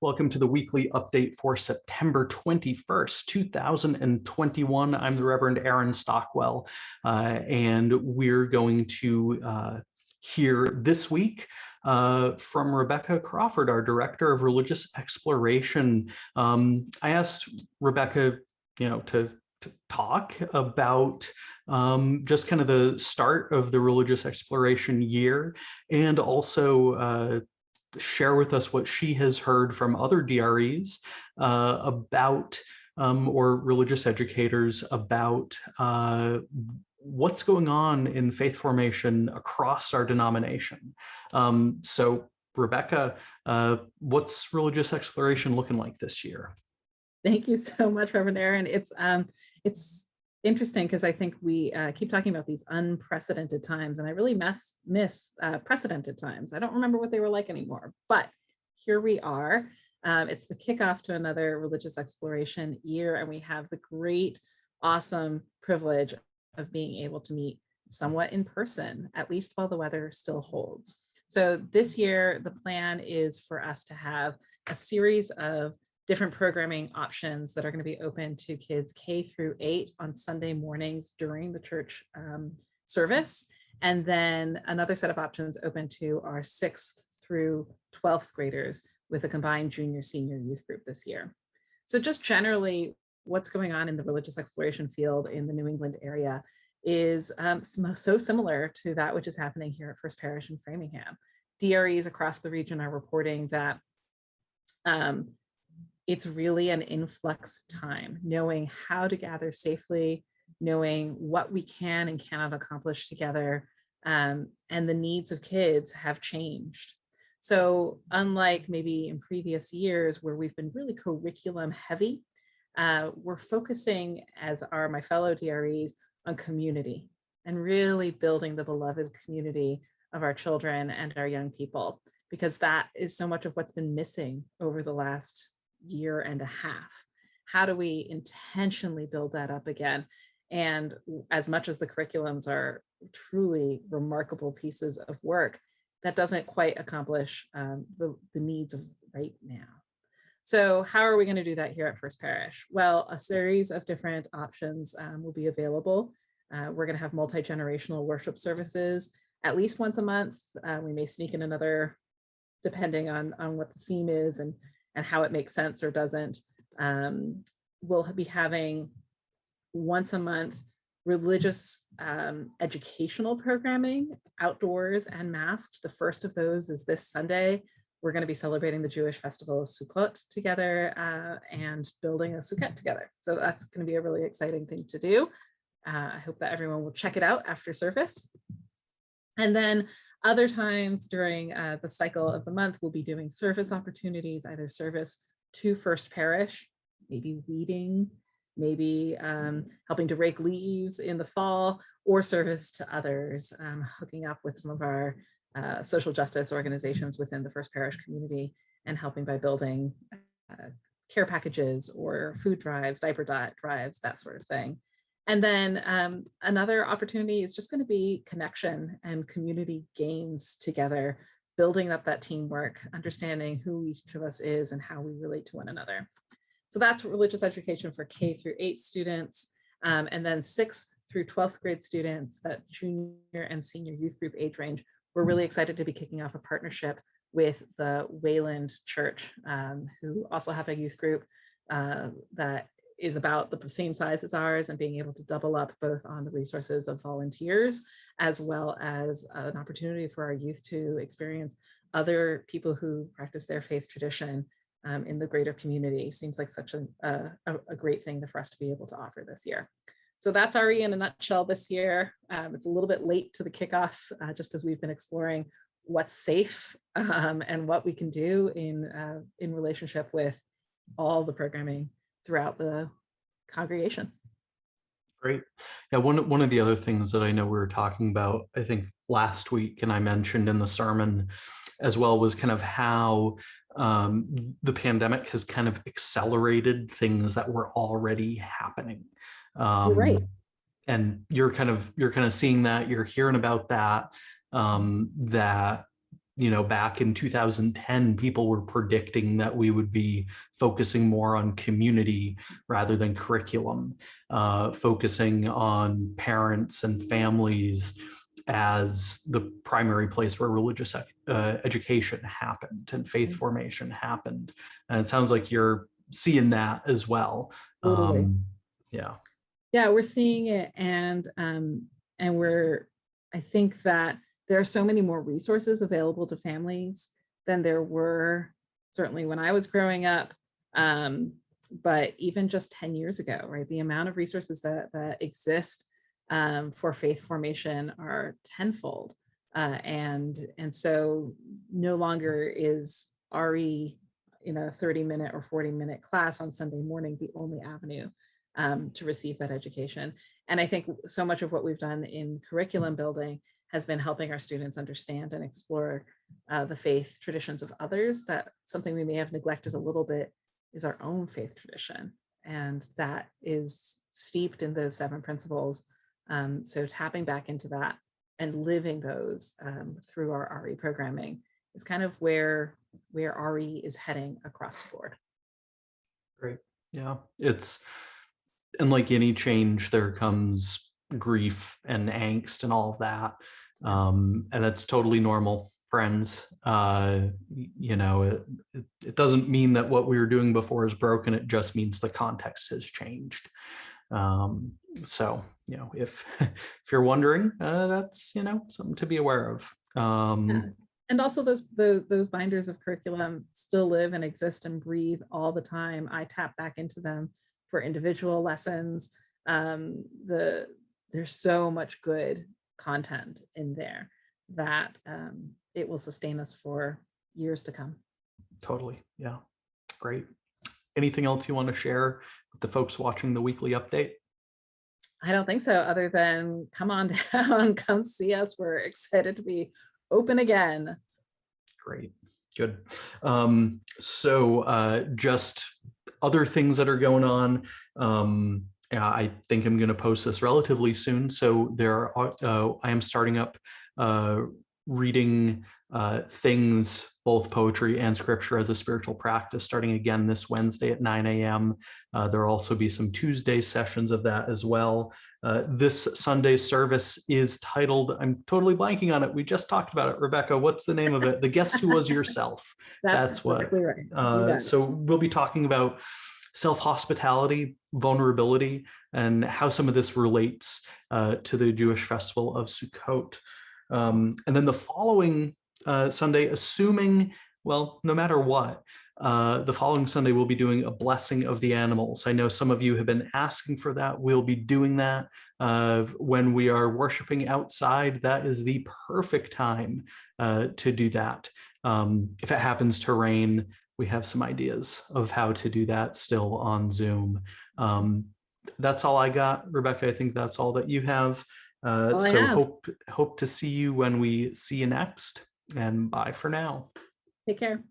Welcome to the weekly update for September 21st, 2021. I'm the Reverend Aaron Stockwell, and we're going to hear this week from Rebecca Crawford, our Director of Religious Exploration. I asked Rebecca, to talk about just kind of the start of the religious exploration year, and also share with us what she has heard from other DREs about, or religious educators about what's going on in faith formation across our denomination. So Rebecca, what's religious exploration looking like this year? Thank you so much, Reverend Aaron. It's interesting because I think we keep talking about these unprecedented times, and I really miss precedented times. I don't remember what they were like anymore, but here we are. It's the kickoff to another religious exploration year, and we have the great, awesome privilege of being able to meet somewhat in person, at least while the weather still holds. So this year, the plan is for us to have a series of different programming options that are going to be open to kids K through 8 on Sunday mornings during the church service. And then another set of options open to our 6th through 12th graders with a combined junior senior youth group this year. So just generally what's going on in the religious exploration field in the New England area is so similar to that which is happening here at First Parish in Framingham. DREs across the region are reporting that it's really an influx time, knowing how to gather safely, knowing what we can and cannot accomplish together, and the needs of kids have changed. So unlike maybe in previous years where we've been really curriculum heavy, we're focusing, as are my fellow DREs, on community and really building the beloved community of our children and our young people, because that is so much of what's been missing over the last year and a half. How do we intentionally build that up again? And as much as the curriculums are truly remarkable pieces of work, that doesn't quite accomplish the needs of right now. So how are we going to do that here at First Parish? Well, a series of different options will be available. We're going to have multi-generational worship services at least once a month. We may sneak in another, depending on what the theme is and how it makes sense or doesn't. We'll be having once a month religious educational programming, outdoors and masked. The first of those is this Sunday. We're going to be celebrating the Jewish festival of Sukkot together and building a sukkah together. So that's going to be a really exciting thing to do. I hope that everyone will check it out after service. And then other times during the cycle of the month, we'll be doing service opportunities, either service to First Parish, maybe weeding, maybe helping to rake leaves in the fall, or service to others, hooking up with some of our social justice organizations within the First Parish community and helping by building care packages or food drives, diaper drives, that sort of thing. And then another opportunity is just going to be connection and community games together, building up that teamwork, understanding who each of us is and how we relate to one another. So that's religious education for K through 8 students, and then 6th through 12th grade students, that junior and senior youth group age range. We're really excited to be kicking off a partnership with the Wayland Church, who also have a youth group that is about the same size as ours, and being able to double up both on the resources of volunteers, as well as an opportunity for our youth to experience other people who practice their faith tradition in the greater community. Seems like such a great thing for us to be able to offer this year. So that's RE in a nutshell this year. It's a little bit late to the kickoff, just as we've been exploring what's safe and what we can do in relationship with all the programming throughout the congregation. Great. Yeah, one of the other things that I know we were talking about, I think last week, and I mentioned in the sermon as well, was kind of how the pandemic has kind of accelerated things that were already happening. You're right. And you're kind of seeing that, you're hearing about that, that back in 2010, people were predicting that we would be focusing more on community rather than curriculum, focusing on parents and families as the primary place where religious education happened and faith formation happened. And it sounds like you're seeing that as well. Totally. Yeah. Yeah, we're seeing it, and I think that there are so many more resources available to families than there were certainly when I was growing up. But even just 10 years ago, right? The amount of resources that exist for faith formation are tenfold. And so no longer is RE in a 30-minute or 40-minute class on Sunday morning the only avenue to receive that education. And I think so much of what we've done in curriculum building has been helping our students understand and explore the faith traditions of others. That something we may have neglected a little bit is our own faith tradition. And that is steeped in those 7 principles. So tapping back into that and living those through our RE programming is kind of where RE is heading across the board. Great. Yeah, and like any change, there comes grief and angst and all of that. And that's totally normal, friends. It doesn't mean that what we were doing before is broken. It just means the context has changed. So, if you're wondering, that's, something to be aware of. Yeah. And also those binders of curriculum still live and exist and breathe all the time. I tap back into them for individual lessons. There's so much good content in there that it will sustain us for years to come. Totally. Yeah. Great. Anything else you want to share with the folks watching the weekly update? I don't think so, other than come on down, come see us. We're excited to be open again. Great. Good. So just other things that are going on. I think I'm going to post this relatively soon. So I am starting up reading things, both poetry and scripture, as a spiritual practice, starting again this Wednesday at 9 a.m. There'll also be some Tuesday sessions of that as well. This Sunday's service is titled, I'm totally blanking on it. We just talked about it. Rebecca, what's the name of it? The Guest Who Was Yourself. That's exactly right. So we'll be talking about self-hospitality, vulnerability, and how some of this relates to the Jewish festival of Sukkot. And then the following Sunday, no matter what, the following Sunday we'll be doing a blessing of the animals. I know some of you have been asking for that. We'll be doing that when we are worshiping outside. That is the perfect time to do that. If it happens to rain, we have some ideas of how to do that still on Zoom. That's all I got, Rebecca. I think that's all that you have. So hope to see you when we see you next, and bye for now. Take care.